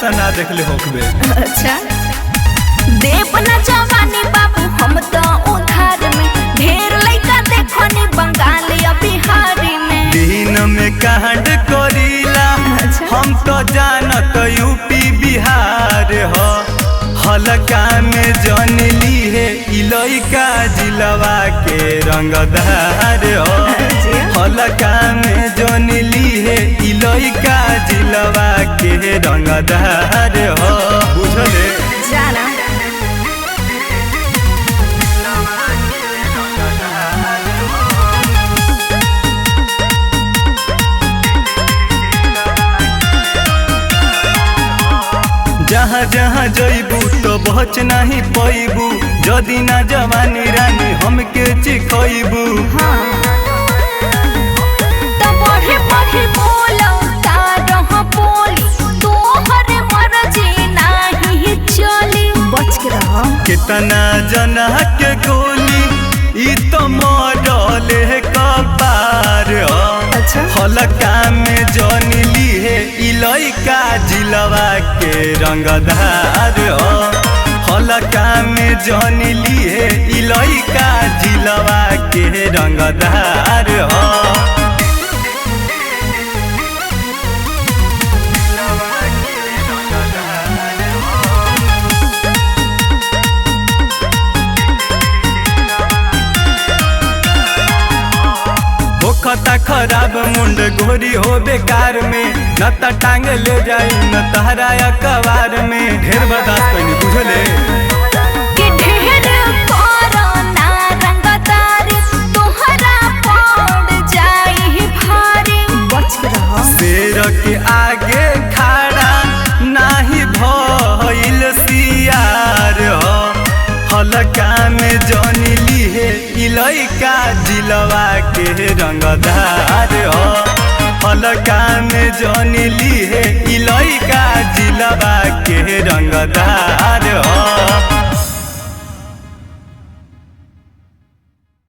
ऐसा ना देखले होकबे। अच्छा देव न जवानी बाबू हम तो उधार में ढेर लइका देखनी बंगाल या बिहारी में दिन में कांड करीला हम तो जानत यूपी बिहार हो हलका में जनली है इलइका जिलवा के रंगदार हो हलका में जनली है इलइका जिलवा के रंगदार हो बुझले जाना जहाँ जहाँ जइबू तो बच नहीं पैबू जदि ना जवानी रानी हमके चिखइबू। हाँ तो बढ़े बढ़े बोलो तारह बोली तोहर मर्जी नहीं चली बच के रहो कितना जना के गोली ई तो मरले कपार अच्छा हलका में जनली है इलइका जिलवा के रंगदार हलका में जनली है इलइका जिलवा के रंगदार होखता खराब मुंड गोरी हो बेकार में न त टांग ले जाई न तहरा अखबार में ढेर बर्दाश्त कइनी बुझले कि ढेर करो ना रंगदारी तोहरा पड़ जाई भारी बच के रहो शेर के आगे खड़ा नाही भइल सियार हो हलका में जनली है इलइका जिलवा के रंगदार हो हलका में जनली है इलइका जिलवा के रंगदार हो।